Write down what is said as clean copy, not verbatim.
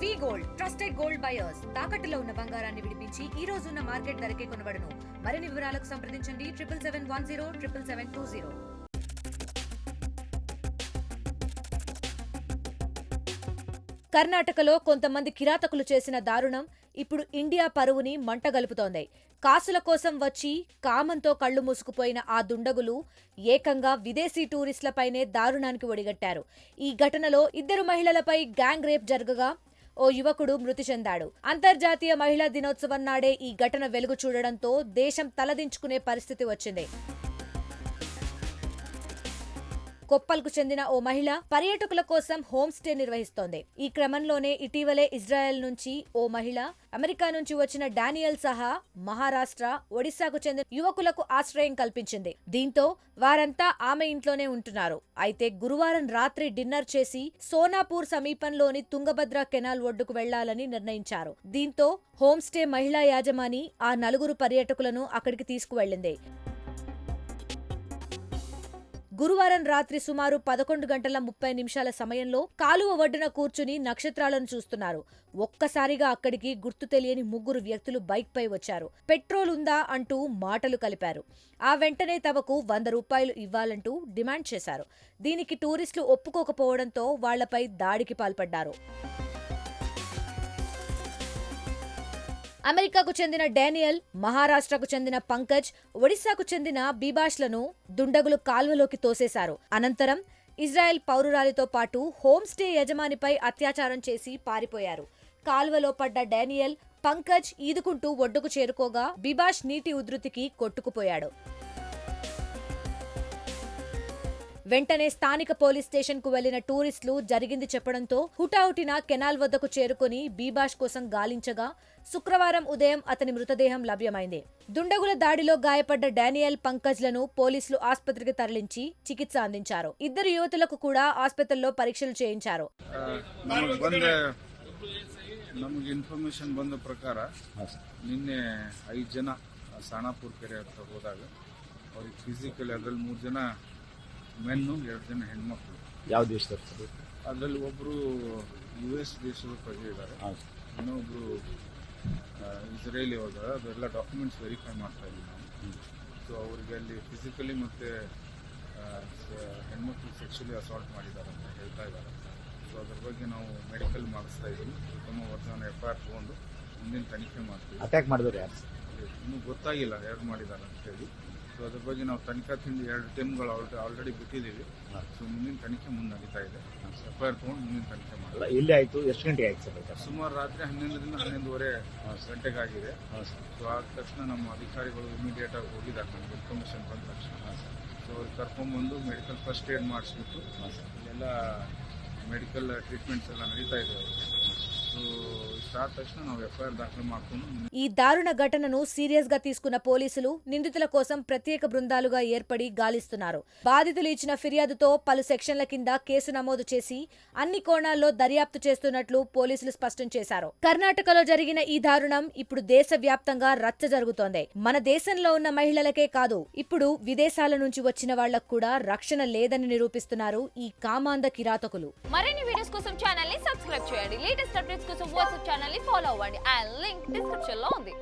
వి gold trusted gold buyers తాకట్టులో ఉన్న బంగారాన్ని విడిపించి ఈ రోజు ఉన్న మార్కెట్ ధరకే కొనబడును. మరిన్ని వివరాలకు సంప్రదించండి 7771077720. కర్ణాటకలో కొంతమంది కిరాతకులు చేసిన దారుణం ఇప్పుడు ఇండియా పరువుని మంటగలుపుతోంది. కాసుల కోసం వచ్చి కామంతో కళ్లు మూసుకుపోయిన ఆ దుండగులు ఏకంగా విదేశీ టూరిస్టులపైనే దారుణానికి ఒడిగట్టారు. ఈ ఘటనలో 2 మహిళలపై గ్యాంగ్ రేప్ జరగగా ఓ యువకుడు మృతి చెందాడు. అంతర్జాతీయ మహిళా దినోత్సవం నాడే ఈ ఘటన వెలుగు చూడడంతో దేశం తలదించుకునే పరిస్థితి వచ్చింది. కొప్పల్కు చెందిన ఓ మహిళ పర్యాటకుల కోసం హోమ్ స్టే నిర్వహిస్తోంది. ఈ క్రమంలోనే ఇటీవలే ఇజ్రాయెల్ నుంచి ఓ మహిళ, అమెరికా నుంచి వచ్చిన డానియల్ సహా మహారాష్ట్ర, ఒడిశాకు చెందిన యువకులకు ఆశ్రయం కల్పించింది. దీంతో వారంతా ఆమె ఇంట్లోనే ఉంటున్నారు. అయితే గురువారం రాత్రి డిన్నర్ చేసి సోనాపూర్ సమీపంలోని తుంగభద్ర కెనాల్ ఒడ్డుకు వెళ్లాలని నిర్ణయించారు. దీంతో హోమ్ స్టే మహిళా యాజమాని ఆ 4 పర్యాటకులను అక్కడికి తీసుకువెళ్లింది. గురువారం రాత్రి సుమారు 11:30 సమయంలో కాలువ ఒడ్డున కూర్చుని నక్షత్రాలను చూస్తున్నారు. ఒక్కసారిగా అక్కడికి గుర్తు తెలియని 3 వ్యక్తులు బైక్పై వచ్చారు. పెట్రోల్ ఉందా అంటూ మాటలు కలిపారు. ఆ వెంటనే తమకు 100 రూపాయలు ఇవ్వాలంటూ డిమాండ్ చేశారు. దీనికి టూరిస్టులు ఒప్పుకోకపోవడంతో వాళ్లపై దాడికి పాల్పడ్డారు. అమెరికాకు చెందిన డానియల్, మహారాష్ట్రకు చెందిన పంకజ్, ఒడిశాకు చెందిన బీబాష్లను దుండగులు కాల్వలోకి తోసేశారు. అనంతరం ఇజ్రాయెల్ పౌరురాలితో పాటు హోమ్ స్టే యజమానిపై అత్యాచారం చేసి పారిపోయారు. కాల్వలో పడ్డ డానియల్, పంకజ్ ఈదుకుంటూ ఒడ్డుకు చేరుకోగా బీబాష్ నీటి ఉధృతికి కొట్టుకుపోయాడు. వెంటనే స్థానిక పోలీస్ స్టేషన్ కు వెళ్లిన టూరిస్టులు జరిగింది చెప్పడంతో హుటాహుటిన కెనాల్ వద్దకు చేరుకుని బీబాష్ కోసం గాలించగా శుక్రవారం ఉదయం అతని మృతదేహం లభ్యమైంది. దుండగుల దాడిలో గాయపడ్డ డానియల్, పంకజ్లను పోలీసులు ఆసుపత్రికి తరలించి చికిత్స అందించారు. 2 యువతులకు కూడా ఆసుపత్రిలో పరీక్షలు చేయించారు. ನಮಗೆ ಇನ್ಫಾರ್ಮೇಶನ್ ಬಂದ ಪ್ರಕಾರ ನಿನ್ನೆ 5 ಜನ ಸಾಣಾಪುರ್ ಕೆರೆ ಹತ್ರ ಹೋದಾಗ ಅವ್ರಿಗೆ ಫಿಸಿಕಲ್ ಅದರಲ್ಲಿ 3 ಜನ ಮೆನ್ನು 2 ಜನ ಹೆಣ್ಮಕ್ಳು. ಯಾವ ದೇಶದವರು? ಅದರಲ್ಲಿ ಒಬ್ಬರು US ದೇಶದ ಪ್ರಜೆ ಇದ್ದಾರೆ, ಇನ್ನೊಬ್ರು ಇಸ್ರೇಲಿ ಹೋದಾಗ ಅದೆಲ್ಲ ಡಾಕ್ಯುಮೆಂಟ್ಸ್ ವೆರಿಫೈ ಮಾಡ್ತಾ ಇದ್ದೀವಿ ನಾವು. ಸೊ ಅವರಿಗೆ ಅಲ್ಲಿ ಫಿಸಿಕಲಿ ಮತ್ತು ಹೆಣ್ಮಕ್ಳು ಸೆಕ್ಷುಲಿ ಅಸಾಲ್ಟ್ ಮಾಡಿದ್ದಾರೆ ಅಂತ ಹೇಳ್ತಾ ಇದ್ದಾರೆ. ಸೊ ಅದ್ರ ಬಗ್ಗೆ ನಾವು ಮೆಡಿಕಲ್ ಮಾಡಿಸ್ತಾ ಇದ್ದೀವಿ. ಉತ್ತಮ ವರ್ಷನ FIR ತಗೊಂಡು ಮುಂದಿನ ತನಿಖೆ ಮಾಡ್ತೀವಿ. ಅಟ್ಯಾಕ್ ಮಾಡಿದ್ರು ಯಾರು? ಇನ್ನೂ ಗೊತ್ತಾಗಿಲ್ಲ ಯಾರು ಮಾಡಿದ್ದಾರೆ ಅಂತ ಹೇಳಿ. ಸೊ ಅದ್ರ ಬಗ್ಗೆ ನಾವು ತನಿಖಾ ತಿಂದು 2 ಟೀಮ್ಗಳು ಆಲ್ರೆಡಿ ಬಿಟ್ಟಿದ್ದೀವಿ. ಸೊ ಮುಂದಿನ ತನಿಖೆ ಮುಂದೆ ನಡೀತಾ ಇದೆ. FIR ತಗೊಂಡು ಮುಂದಿನ ತನಿಖೆ ಮಾಡಿ. ಎಲ್ಲಿ ಆಯ್ತು? ಎಷ್ಟು ಗಂಟೆ ಆಯ್ತು ಸರ್? ಸುಮಾರು ರಾತ್ರಿ 11ರಿಂದ 11:30 ಗಂಟೆಗೆ ಆಗಿದೆ. ಸೊ ಆದ ತಕ್ಷಣ ನಮ್ಮ ಅಧಿಕಾರಿಗಳು ಇಮಿಡಿಯೇಟ್ ಆಗಿ ಹೋಗಿದ್ದಾರೆ. ನಮ್ಗೆ ಇನ್ಫಾರ್ಮೇಶನ್ ಬಂದ ತಕ್ಷಣ ಸೊ ಅವ್ರಿಗೆ ಕರ್ಕೊಂಡ್ಬಂದು ಮೆಡಿಕಲ್ ಫಸ್ಟ್ ಏಡ್ ಮಾಡಿಸ್ಬಿಟ್ಟು ಇಲ್ಲೆಲ್ಲ ಮೆಡಿಕಲ್ ಟ್ರೀಟ್ಮೆಂಟ್ಸ್ ಎಲ್ಲ ನಡೀತಾ ಇದೆ. సో ఇష్టాత తక్షణ ನಾವು FIR దాఖలు ಮಾಡ್ಕೊಂಡು ఈ దారుణ ఘటనను సీరియస్ గా తీసుకున్న పోలీసులు నిందితుల కోసం ప్రత్యేక బృందాలుగా ఏర్పడి గాలిస్తున్నారు. బాధితులు ఇచ్చిన ఫిర్యాదుతో పలు సెక్షన్ల కింద కేసు నమోదు చేసి అన్ని కోణాల్లో దర్యాప్తు చేస్తున్నట్లు పోలీసులు స్పష్టం చేశారు. కర్ణాటకలో జరిగిన ఈ దారుణం ఇప్పుడు దేశవ్యాప్తంగా రచ్చ జరుగుతోంది. మన దేశంలో ఉన్న మహిళలకే కాదు, ఇప్పుడు విదేశాల నుంచి వచ్చిన వాళ్లకు కూడా రక్షణ లేదని నిరూపిస్తున్నారు ఈ కామాంధ కిరాతకులు. మరిన్ని వీడియోస్ కోసం ఛానల్ ని సబ్స్క్రైబ్ చేయండి. లేటెస్ట్ అప్డేట్స్ కోసం వాట్సాప్ ఛానల్ ని ఫాలో అవ్వండి. ఆ లింక్ డిస్క్రిప్షన్ లో ఉంది.